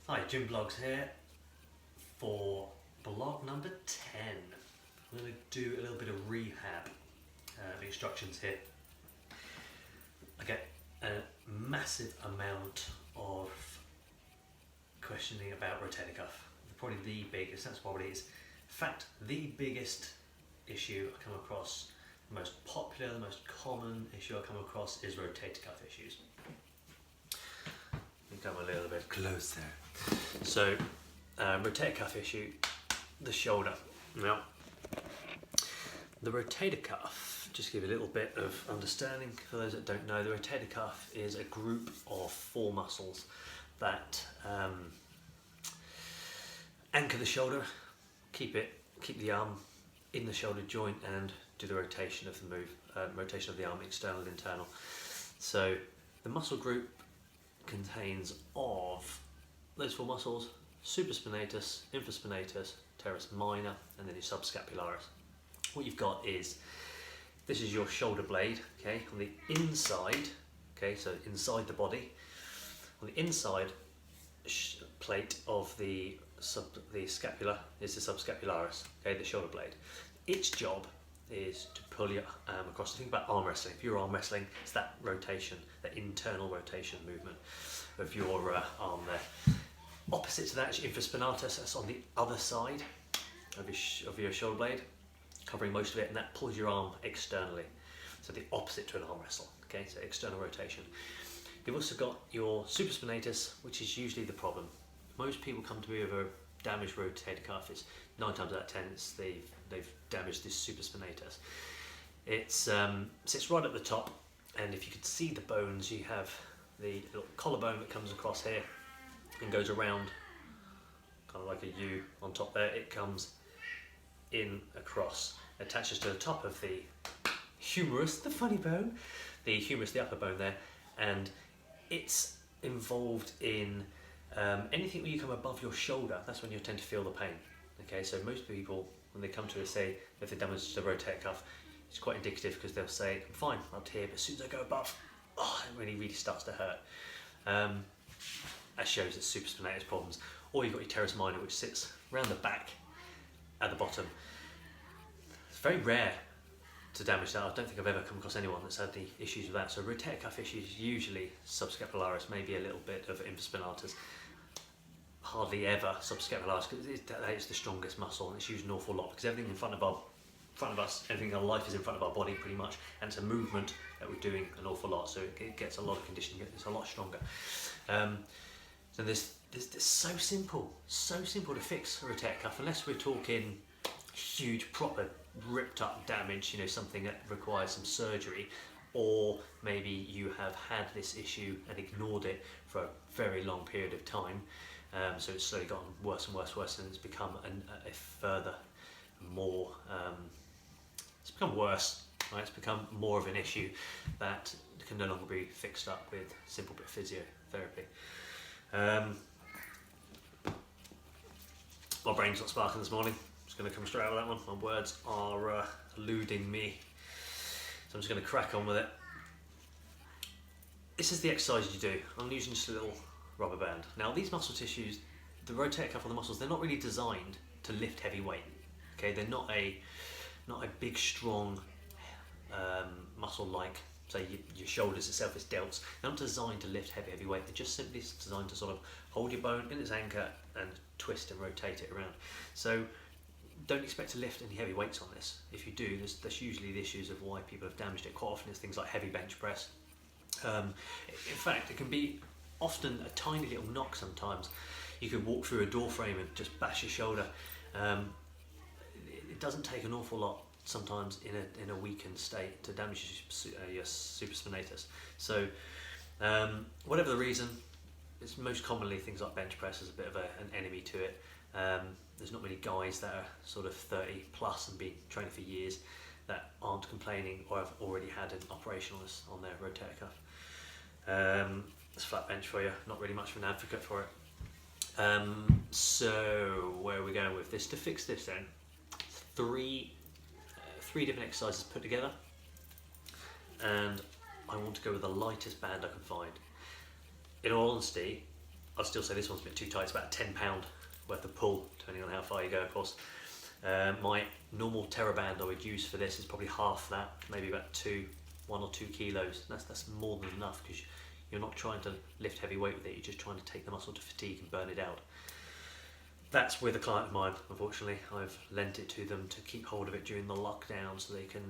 Hi, Jim Blogs here for blog number 10. I'm going to do a little bit of rehab instructions here. I get a massive amount of questioning about rotator cuff. Probably the biggest, that's what it is. In fact, the biggest issue I come across, the most popular, the most common issue I come across is rotator cuff issues. Come a little bit closer. So, rotator cuff issue, the shoulder. Now, the rotator cuff, just to give you a little bit of understanding for those that don't know, the rotator cuff is a group of 4 muscles that anchor the shoulder, keep the arm in the shoulder joint, and do the rotation of the rotation of the arm, external and internal. So, the muscle group contains of those 4 muscles: supraspinatus, infraspinatus, teres minor, and then your subscapularis. What you've got is, this is your shoulder blade, okay, on the inside, okay, so inside the body, on the inside plate of the scapula is the subscapularis, okay, the shoulder blade. Its job is to pull your arm across. Think about arm wrestling. If you're arm wrestling, it's that rotation, that internal rotation movement of your arm there. Opposite to that is infraspinatus. That's on the other side of your shoulder blade, covering most of it, and that pulls your arm externally. So the opposite to an arm wrestle. Okay, so external rotation. You've also got your supraspinatus, which is usually the problem. Most people come to me with a damaged rotator cuff. It's 9 times out of 10 they've damaged this supraspinatus. It sits right at the top, and if you could see the bones, you have the little collarbone that comes across here and goes around, kind of like a U on top there. It comes in across, attaches to the top of the humerus, the funny bone, the humerus, the upper bone there, and it's involved in anything when you come above your shoulder. That's when you tend to feel the pain. Okay, so most people, when they come to us, say if they damage the rotator cuff, it's quite indicative, because they'll say, I'm fine up here, but as soon as I go above, it really starts to hurt. That shows it's supraspinatus problems. Or you've got your teres minor, which sits around the back at the bottom. It's very rare to damage that. I don't think I've ever come across anyone that's had the issues with that. So rotator cuff issues, usually subscapularis, maybe a little bit of infraspinatus. Hardly ever subscapularis, because that is the strongest muscle, and it's used an awful lot, because everything in front of us, everything in our life is in front of our body pretty much, and it's a movement that we're doing an awful lot, so it gets a lot of conditioning, it's a lot stronger. So this so simple to fix a rotator cuff, unless we're talking huge, proper ripped up damage, something that requires some surgery, or maybe you have had this issue and ignored it for a very long period of time. So it's slowly gotten worse and worse, and it's become a further more, it's become worse, right? It's become more of an issue that can no longer be fixed up with simple bit of physiotherapy. My brain's not sparking this morning. I'm just going to come straight out with that one. My words are eluding me, so I'm just going to crack on with it. This is the exercise you do. I'm using just a little rubber band. Now, these muscle tissues, the rotator cuff or the muscles, they're not really designed to lift heavy weight. Okay, they're not a big, strong muscle like, say, your shoulders itself, its delts. They're not designed to lift heavy weight. They're just simply designed to sort of hold your bone in its anchor and twist and rotate it around. So don't expect to lift any heavy weights on this. If you do, there's usually the issues of why people have damaged it. Quite often it's things like heavy bench press. In fact, it can be often a tiny little knock sometimes. You could walk through a door frame and just bash your shoulder. It doesn't take an awful lot sometimes in a weakened state to damage your supraspinatus. So whatever the reason, it's most commonly things like bench press is a bit of an enemy to it. There's not many guys that are sort of 30 plus and been training for years that aren't complaining or have already had an operation on their rotator cuff. It's flat bench for you, not really much of an advocate for it. So where are we going with this? To fix this then, three different exercises put together, and I want to go with the lightest band I can find. In all honesty, I'd still say this one's a bit too tight. It's about £10 worth of pull, depending on how far you go, of course. My normal TheraBand I would use for this is probably half that, maybe about 1 or 2 kilos. That's more than enough, because you're not trying to lift heavy weight with it, you're just trying to take the muscle to fatigue and burn it out. That's with a client of mine, unfortunately. I've lent it to them to keep hold of it during the lockdown so they can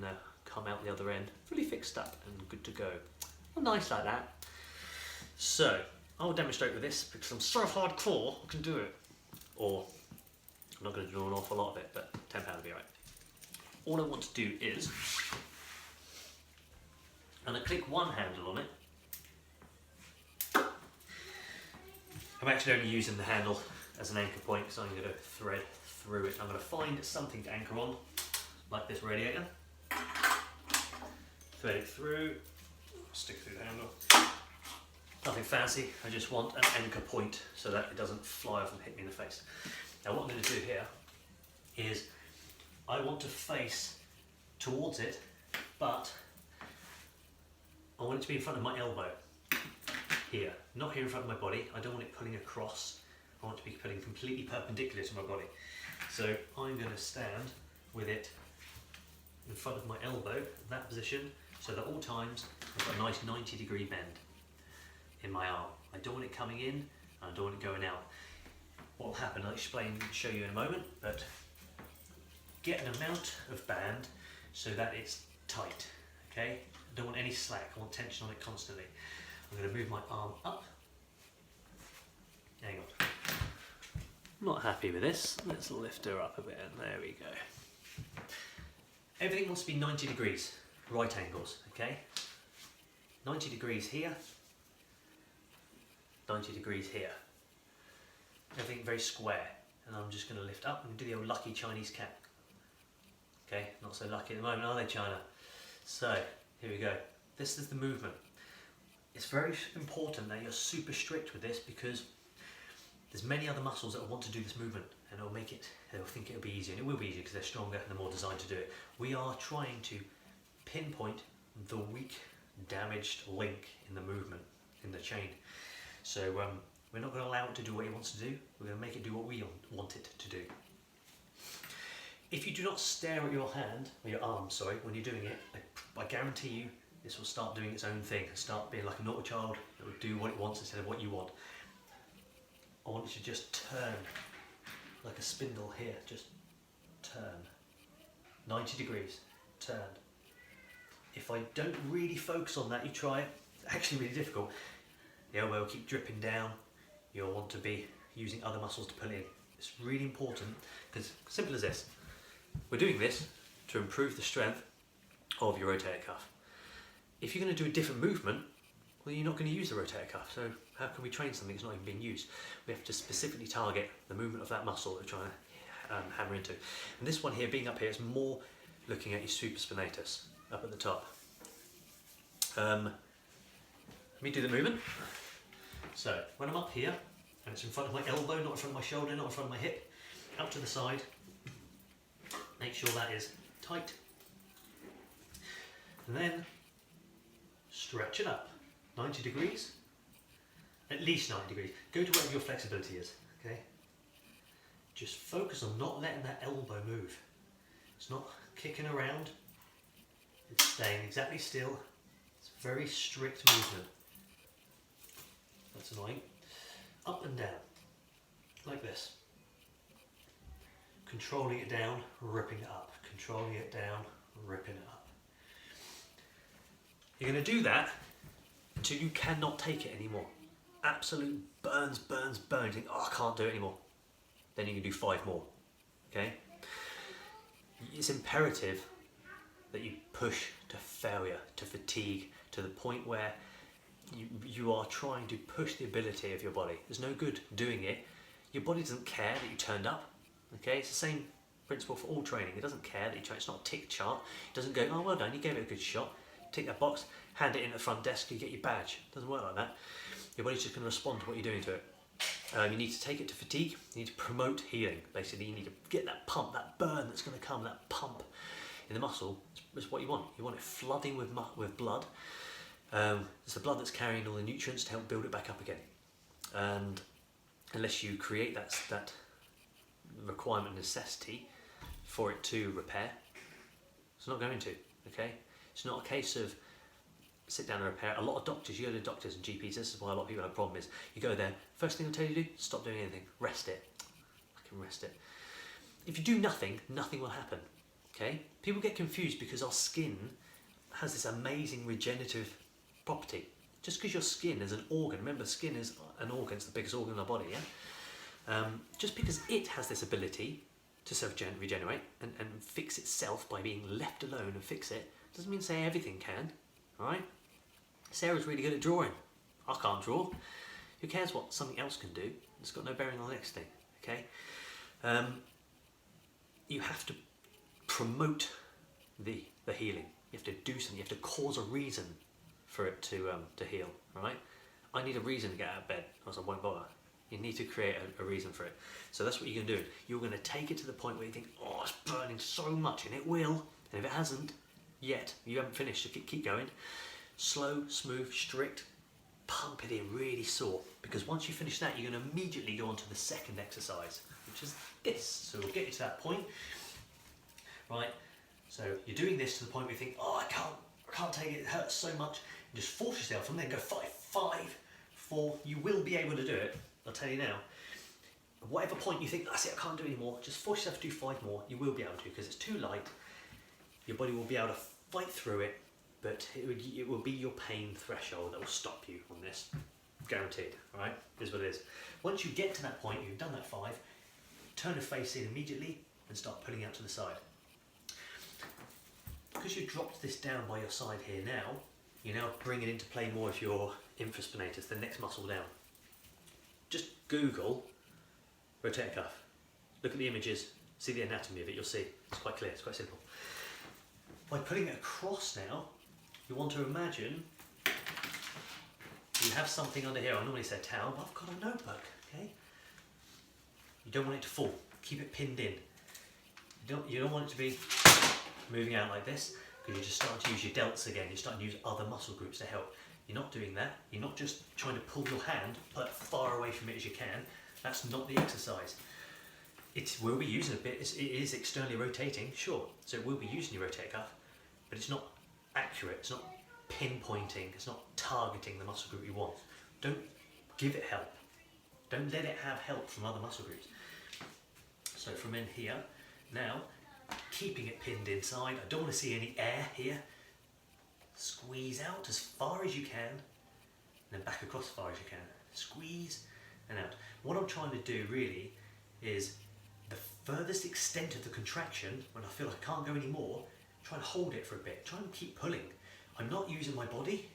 come out the other end fully fixed up and good to go. Well, nice like that. So, I'll demonstrate with this because I'm so hardcore I can do it. Or, I'm not going to do an awful lot of it, but £10 will be alright. All I want to do is, and I click one handle on it. I'm actually only using the handle as an anchor point because I'm going to thread through it. I'm going to find something to anchor on, like this radiator. Thread it through, stick through the handle. Nothing fancy, I just want an anchor point so that it doesn't fly off and hit me in the face. Now what I'm going to do here is I want to face towards it, but I want it to be in front of my elbow. Here, not here in front of my body. I don't want it pulling across. I want it to be pulling completely perpendicular to my body. So I'm going to stand with it in front of my elbow, in that position, so that at all times I've got a nice 90-degree bend in my arm. I don't want it coming in, and I don't want it going out. What will happen, I'll show you in a moment, but get an amount of band so that it's tight, okay? I don't want any slack, I want tension on it constantly. I'm going to move my arm up. Hang on. I'm not happy with this. Let's lift her up a bit. There we go. Everything wants to be 90 degrees, right angles, okay? 90 degrees here, 90 degrees here. Everything very square. And I'm just going to lift up and do the old lucky Chinese cat. Okay, not so lucky at the moment, are they, China? So, here we go. This is the movement. It's very important that you're super strict with this because there's many other muscles that want to do this movement and it'll make it, they'll think it'll be easier, and it will be easier because they're stronger and they're more designed to do it. We are trying to pinpoint the weak, damaged link in the movement, in the chain. So we're not going to allow it to do what it wants to do, we're going to make it do what we want it to do. If you do not stare at your hand, or your arm, sorry, when you're doing it, I guarantee you this will start doing its own thing, start being like a naughty child that will do what it wants instead of what you want. I want you to just turn like a spindle here, just turn 90 degrees, turn. If I don't really focus on that, you try it, it's actually really difficult. The elbow will keep dripping down, you'll want to be using other muscles to pull in. It's really important because, simple as this, we're doing this to improve the strength of your rotator cuff. If you're going to do a different movement, well, you're not going to use the rotator cuff, so how can we train something that's not even being used? We have to specifically target the movement of that muscle that we're trying to hammer into. And this one here, being up here, is more looking at your supraspinatus, up at the top. Let me do the movement. So, when I'm up here, and it's in front of my elbow, not in front of my shoulder, not in front of my hip, up to the side, make sure that is tight. And then, stretch it up, 90 degrees, at least 90 degrees. Go to wherever your flexibility is, okay? Just focus on not letting that elbow move. It's not kicking around, it's staying exactly still. It's a very strict movement. That's annoying. Up and down, like this. Controlling it down, ripping it up. Controlling it down, ripping it up. You're going to do that until you cannot take it anymore. Absolute burns. You think, oh, I can't do it anymore. Then you can do 5 more. Okay? It's imperative that you push to failure, to fatigue, to the point where you are trying to push the ability of your body. There's no good doing it. Your body doesn't care that you turned up. Okay? It's the same principle for all training. It doesn't care that you tried. It's not a tick chart. It doesn't go, oh, well done, you gave it a good shot. Tick that box, hand it in at the front desk, you get your badge. It doesn't work like that. Your body's just going to respond to what you're doing to it. You need to take it to fatigue. You need to promote healing. Basically, you need to get that pump, that burn that's going to come, that pump in the muscle. It's what you want. You want it flooding with blood. It's the blood that's carrying all the nutrients to help build it back up again. And unless you create that requirement, necessity for it to repair. It's not going to, okay? It's not a case of sit down and repair. A lot of doctors, you go to doctors and GPs, this is why a lot of people have a problem is, you go there, first thing they'll tell you to do, stop doing anything, rest it. I can rest it. If you do nothing, nothing will happen, okay? People get confused because our skin has this amazing regenerative property. Just because your skin is an organ, remember skin is an organ, it's the biggest organ in our body, yeah? Just because it has this ability to self-regenerate and fix itself by being left alone and fix it, doesn't mean say everything can, alright? Sarah's really good at drawing. I can't draw. Who cares what something else can do? It's got no bearing on the next thing, okay? You have to promote the healing. You have to do something, you have to cause a reason for it to heal, alright? I need a reason to get out of bed, or else I won't bother. You need to create a reason for it. So that's what you're going to do. You're going to take it to the point where you think, oh, it's burning so much, and it will. And if it hasn't yet, you haven't finished, so keep going. Slow, smooth, strict, pump it in, really sore. Because once you finish that, you're going to immediately go on to the second exercise, which is this. So we'll get you to that point. Right, so you're doing this to the point where you think, oh, I can't take it, it hurts so much. You just force yourself and then go 5, 4, you will be able to do it. I'll tell you now, at whatever point you think, that's it, I can't do it anymore, just force yourself to do 5 more, you will be able to, because it's too light, your body will be able to fight through it, but it will be your pain threshold that will stop you on this, guaranteed, alright, is what it is. Once you get to that point, you've done that 5, turn the face in immediately and start pulling out to the side. Because you've dropped this down by your side here now, you're now bringing into play more of your infraspinatus, the next muscle down. Just Google rotator cuff, look at the images, see the anatomy of it, you'll see, it's quite clear, it's quite simple. By putting it across now, you want to imagine you have something under here. I normally say a towel, but I've got a notebook, okay? You don't want it to fall, keep it pinned in. You don't want it to be moving out like this, because you're just starting to use your delts again, you're starting to use other muscle groups to help. You're not doing that, you're not just trying to pull your hand, pull it far away from it as you can. That's not the exercise. It will be using a bit, it is externally rotating, sure, so it will be using your rotator cuff, but it's not accurate, it's not pinpointing, it's not targeting the muscle group you want. Don't give it help. Don't let it have help from other muscle groups. So from in here, now, keeping it pinned inside, I don't want to see any air here. Squeeze out as far as you can, and then back across as far as you can. Squeeze and out. What I'm trying to do really is the furthest extent of the contraction, when I feel I can't go anymore, try and hold it for a bit. Try and keep pulling. I'm not using my body.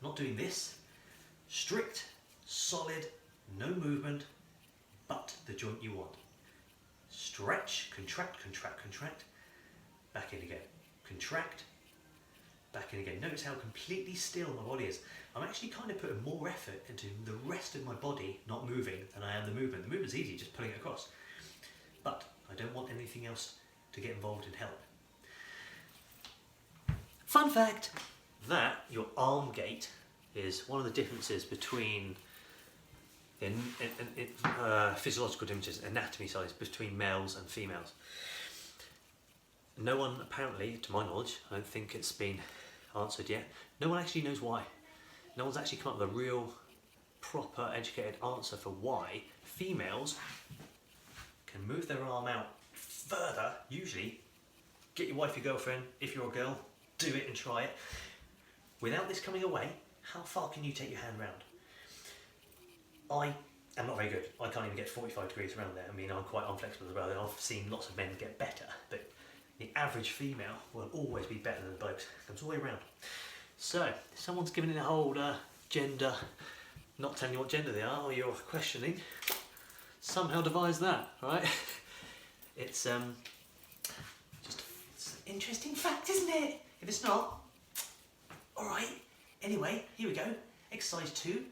I'm not doing this. Strict, solid, no movement, but the joint you want. Stretch, contract, contract, contract, back in again. Contract, back in again. Notice how completely still my body is. I'm actually kind of putting more effort into the rest of my body not moving than I am the movement. The movement's easy, just pulling it across. But I don't want anything else to get involved and help. Fun fact, that your arm gait is one of the differences between physiological differences, anatomy size, between males and females. No one apparently, to my knowledge, I don't think it's been answered yet, no one actually knows why. No one's actually come up with a real, proper, educated answer for why females can move their arm out further, usually. Get your wife, your girlfriend, if you're a girl, do it and try it. Without this coming away, how far can you take your hand round? I am not very good. I can't even get 45 degrees around there. I mean, I'm quite unflexible as well. I've seen lots of men get better, but the average female will always be better than the blokes. It comes all the way around. So, if someone's giving it a whole gender, not telling you what gender they are, or you're questioning, somehow devise that, right? It's just it's an interesting fact, isn't it? If it's not, alright. Anyway, here we go. Exercise 2.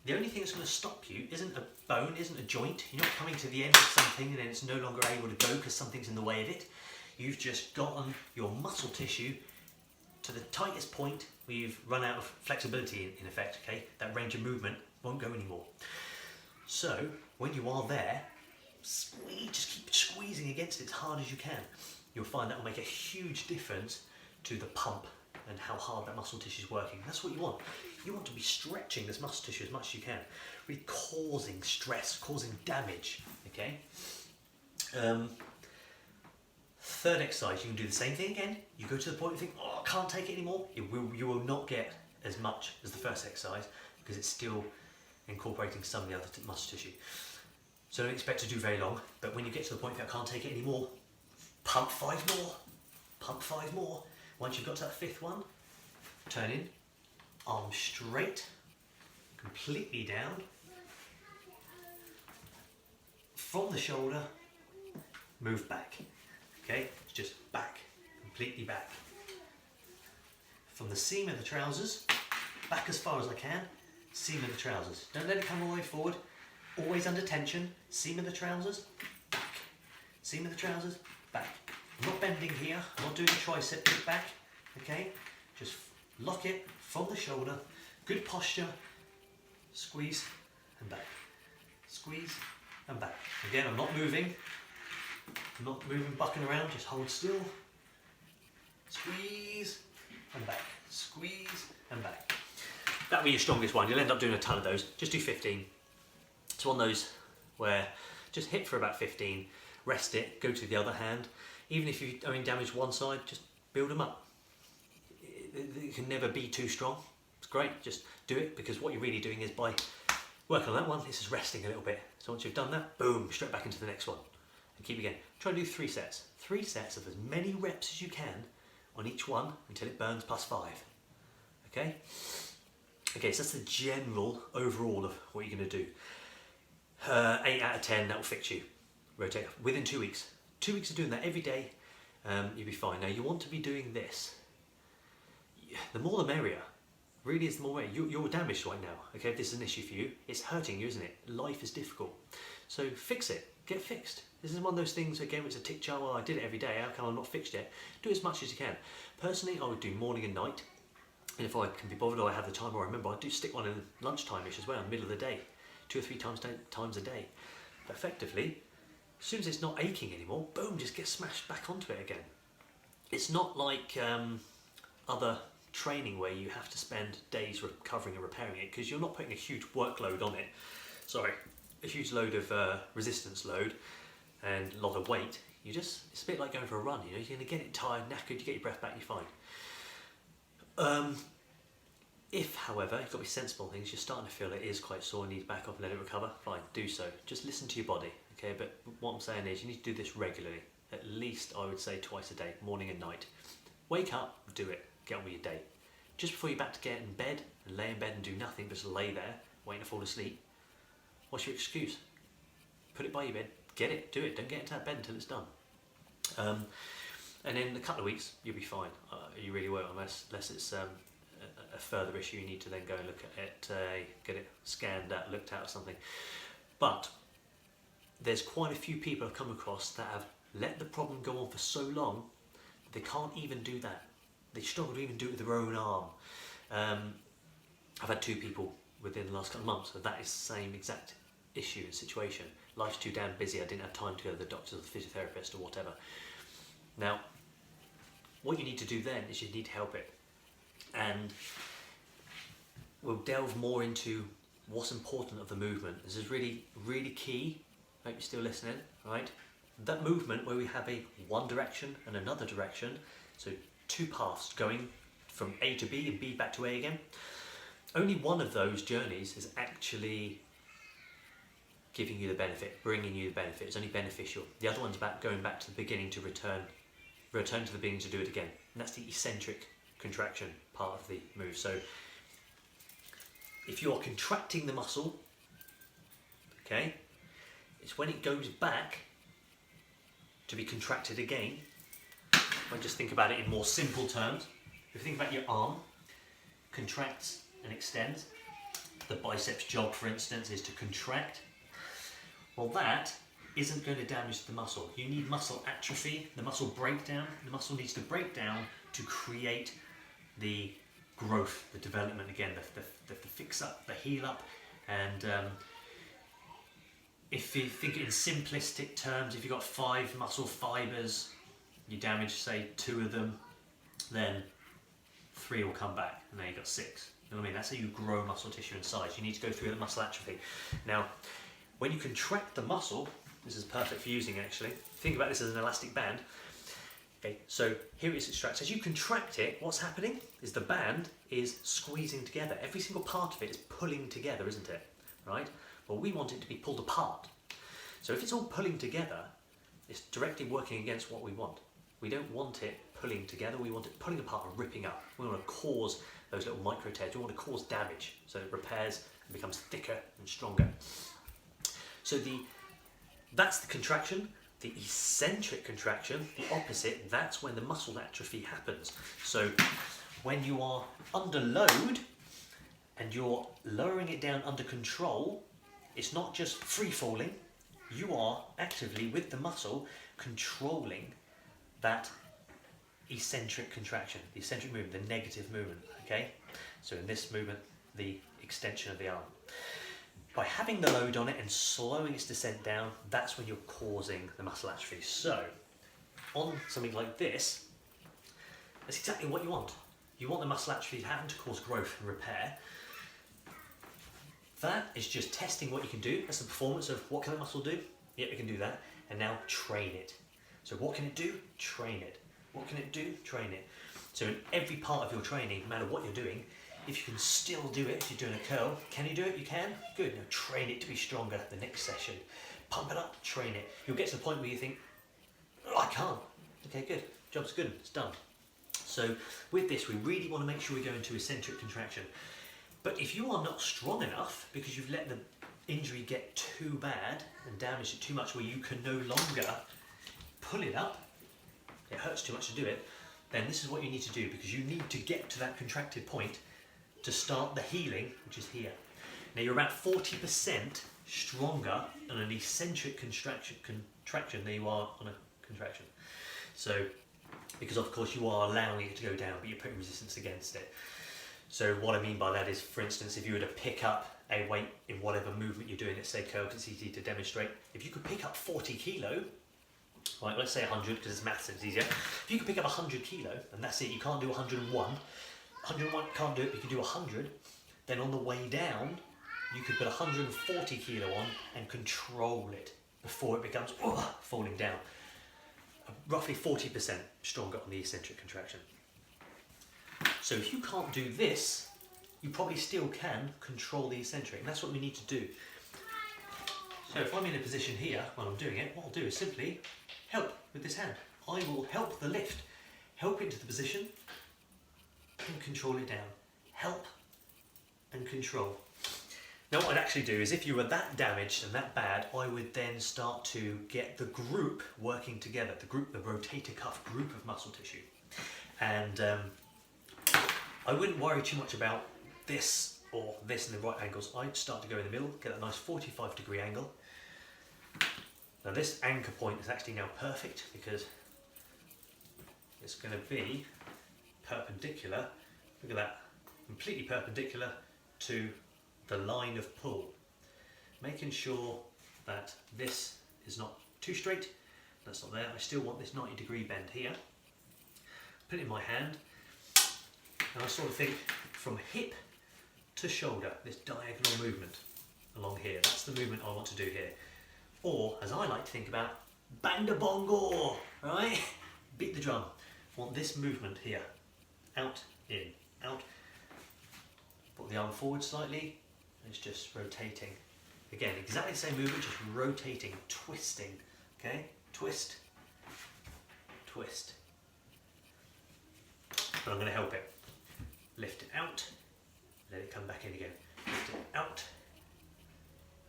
The only thing that's going to stop you isn't a bone, isn't a joint. You're not coming to the end of something and then it's no longer able to go because something's in the way of it. You've just gotten your muscle tissue to the tightest point where you've run out of flexibility in effect, okay? That range of movement won't go anymore. So when you are there, just keep squeezing against it as hard as you can. You'll find that will make a huge difference to the pump and how hard that muscle tissue is working. That's what you want. You want to be stretching this muscle tissue as much as you can, really causing stress, causing damage. Okay. Third exercise, you can do the same thing again. You go to the point where you think, oh, I can't take it anymore. You will not get as much as the first exercise because it's still incorporating some of the other muscle tissue. So don't expect to do very long, but when you get to the point where I can't take it anymore, pump 5 more, pump 5 more. Once you've got to that 5th one, turn in, arms straight, completely down, from the shoulder, move back. Okay, it's just back, completely back. From the seam of the trousers, back as far as I can, seam of the trousers. Don't let it come all the way forward, always under tension, seam of the trousers, back. Seam of the trousers, back. I'm not bending here, I'm not doing a tricep kick back, okay? Just lock it from the shoulder, good posture, squeeze and back. Squeeze and back. Again, I'm not moving, bucking around, just hold still. Squeeze and back, squeeze and back. That'll be your strongest one. You'll end up doing a ton of those. Just do 15. It's one of those where just hit for about 15, rest it, go to the other hand. Even if you damage one side, just build them up. It can never be too strong. It's great, just do it, because what you're really doing is by working on that one, this is resting a little bit. So once you've done that, boom, straight back into the next one. And keep again. Try and do 3 sets. 3 sets of as many reps as you can on each one until it burns +5. Okay? Okay, so that's the general overall of what you're going to do. 8 out of 10, that will fix you. Rotate within 2 weeks. 2 weeks of doing that every day, you'll be fine. Now you want to be doing this. The more the merrier. Really is the more merrier. You're damaged right now. Okay, if this is an issue for you, it's hurting you, isn't it? Life is difficult. So fix it. Get fixed. This is one of those things, again, it's a tick jar. Well, I did it every day. How come I'm not fixed yet? Do as much as you can. Personally, I would do morning and night. And if I can be bothered or I have the time or I remember, I do stick one in lunchtime-ish as well, in the middle of the day. 2 or 3 times a day. But effectively, as soon as it's not aching anymore, boom, just get smashed back onto it again. It's not like other training where you have to spend days recovering and repairing it, because you're not putting a huge workload on it. Sorry, a huge load of resistance load and a lot of weight. It's a bit like going for a run, you know, you're going to get it tired, knackered, you get your breath back, you're fine. If, however, you've got to be sensible things, you're starting to feel it is quite sore, need to back up and let it recover, fine, do so. Just listen to your body, okay? But what I'm saying is you need to do this regularly, at least I would say twice a day, morning and night. Wake up, do it, get on with your day. Just before you're about to get in bed and lay in bed and do nothing, but just lay there, waiting to fall asleep, what's your excuse? Put it by your bed, get it, do it, don't get into that bed until it's done. And in a couple of weeks, you'll be fine. You really will, unless it's a further issue. You need to then go and look at it, get it scanned out, looked at or something. But there's quite a few people I've come across that have let the problem go on for so long, they can't even do that. They struggle to even do it with their own arm. I've had 2 people within the last couple of months, so that is the same exact issue and situation. Life's too damn busy, I didn't have time to go to the doctor or the physiotherapist or whatever. Now, what you need to do then is you need to help it. And we'll delve more into what's important of the movement. This is really, really key. I hope you're still listening, right? That movement where we have a one direction and another direction, so 2 paths going from A to B and B back to A again. Only one of those journeys is actually giving you the benefit, bringing you the benefit. It's only beneficial. The other one's about going back to the beginning to return to the beginning to do it again. And that's the eccentric contraction part of the move. So if you're contracting the muscle, okay, it's when it goes back to be contracted again. If I just think about it in more simple terms, if you think about your arm, contracts and extends. The biceps job, for instance, is to contract. Well, that isn't going to damage the muscle. You need muscle atrophy, the muscle breakdown. The muscle needs to break down to create the growth, the development again, the fix up, the heal up, and if you think in simplistic terms, if you've got 5 muscle fibres, you damage, say, 2 of them, then 3 will come back, and now you've got 6. You know what I mean? That's how you grow muscle tissue in size. You need to go through the muscle atrophy. Now, when you contract the muscle, this is perfect for using actually. Think about this as an elastic band. Okay, so here it is extracted. As you contract it, what's happening is the band is squeezing together. Every single part of it is pulling together, isn't it? Right? Well, we want it to be pulled apart. So if it's all pulling together, it's directly working against what we want. We don't want it pulling together, we want it pulling apart and ripping up. We want to cause those little micro tears, we want to cause damage so it repairs and becomes thicker and stronger. So that's the contraction. The eccentric contraction, the opposite, that's when the muscle atrophy happens. So when you are under load and you're lowering it down under control, it's not just free falling, you are actively with the muscle controlling that eccentric contraction, the eccentric movement, the negative movement, okay? So in this movement, the extension of the arm. By having the load on it and slowing its descent down, that's when you're causing the muscle atrophy. So, on something like this, that's exactly what you want. You want the muscle atrophy to happen to cause growth and repair. That is just testing what you can do. That's the performance of what can the muscle do? Yep, it can do that. And now train it. So what can it do? Train it. What can it do? Train it. So in every part of your training, no matter what you're doing, if you can still do it, if you're doing a curl, can you do it? You can? Good. Now train it to be stronger the next session. Pump it up, train it. You'll get to the point where you think, oh, I can't. Okay, good. Job's good. It's done. So with this, we really want to make sure we go into eccentric contraction. But if you are not strong enough, because you've let the injury get too bad and damaged it too much where you can no longer pull it up, it hurts too much to do it, then this is what you need to do, because you need to get to that contracted point to start the healing, which is here. Now you're about 40% stronger on an eccentric contraction than you are on a contraction. So, because of course you are allowing it to go down, but you're putting resistance against it. So what I mean by that is, for instance, if you were to pick up a weight in whatever movement you're doing, let's say curl, because it's easy to demonstrate. If you could pick up 40 kilo, right, let's say 100 because it's maths, it's easier. If you could pick up 100 kilo, and that's it, you can't do 101, 101 can't do it, but you can do 100, then on the way down, you could put 140 kilo on and control it before it becomes falling down. Roughly 40% stronger on the eccentric contraction. So if you can't do this, you probably still can control the eccentric, and that's what we need to do. So if I'm in a position here when I'm doing it, what I'll do is simply help with this hand. I will help the lift, help it to the position and control it down. Help and control. Now what I'd actually do is, if you were that damaged and that bad, I would then start to get the group working together, the rotator cuff group of muscle tissue. And I wouldn't worry too much about this or this in the right angles. I'd start to go in the middle, get a nice 45-degree angle. Now this anchor point is actually now perfect because it's going to be perpendicular, look at that, completely perpendicular to the line of pull. Making sure that this is not too straight, that's not there. I still want this 90-degree bend here. Put it in my hand, and I sort of think from hip to shoulder, this diagonal movement along here. That's the movement I want to do here. Or, as I like to think about, bang the bongo, right? Beat the drum. I want this movement here. Out, in, out. Put the arm forward slightly, and it's just rotating. Again, exactly the same movement, just rotating, twisting, okay? Twist, twist. And I'm going to help it. Lift it out, let it come back in again. Lift it out,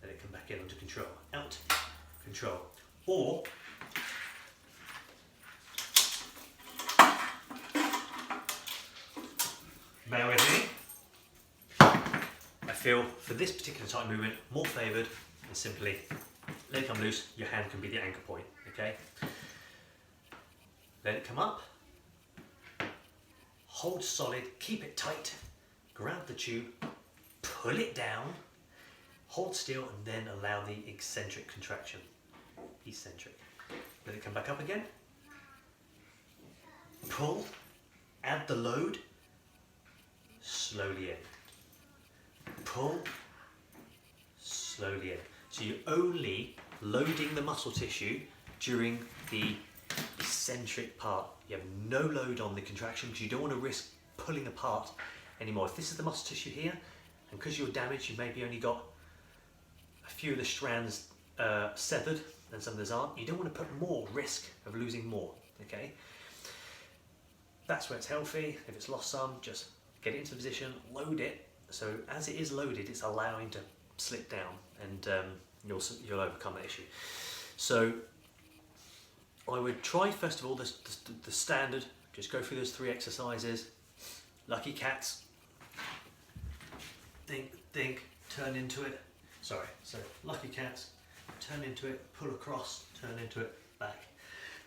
let it come back in under control. Out, control. Or, bear with me, I feel for this particular type of movement more favoured and simply let it come loose, your hand can be the anchor point, okay? Let it come up, hold solid, keep it tight, grab the tube, pull it down, Hold still and then allow the eccentric contraction. Eccentric. Let it come back up again. Pull, add the load, slowly in. Pull, slowly in. So you're only loading the muscle tissue during the eccentric part. You have no load on the contraction because you don't want to risk pulling apart anymore. If this is the muscle tissue here, and because you're damaged, you maybe only got a few of the strands severed and some of those aren't, you don't want to put more risk of losing more, okay? That's where it's healthy. If it's lost some, just get it into position, load it. So as it is loaded, it's allowing to slip down, and you'll overcome that issue. So I would try first of all the standard, just go through those 3 exercises. Lucky cats, think, turn into it. Sorry, so lucky cats, turn into it, pull across, turn into it, back.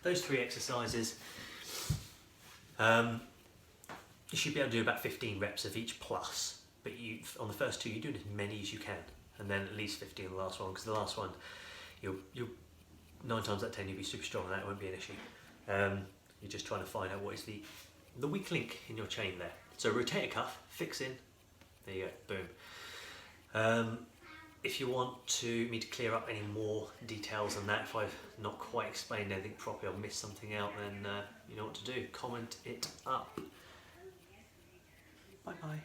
Those 3 exercises, you should be able to do about 15 reps of each plus, but on the first 2 you're doing as many as you can, and then at least 15 on the last one, because the last one you'll 9 times out of 10 you'll be super strong and that won't be an issue. You're just trying to find out what is the weak link in your chain there. So rotator cuff, fix in, there you go, boom. If you want me to clear up any more details on that, if I've not quite explained anything properly or missed something out, then you know what to do, comment it up. Bye bye.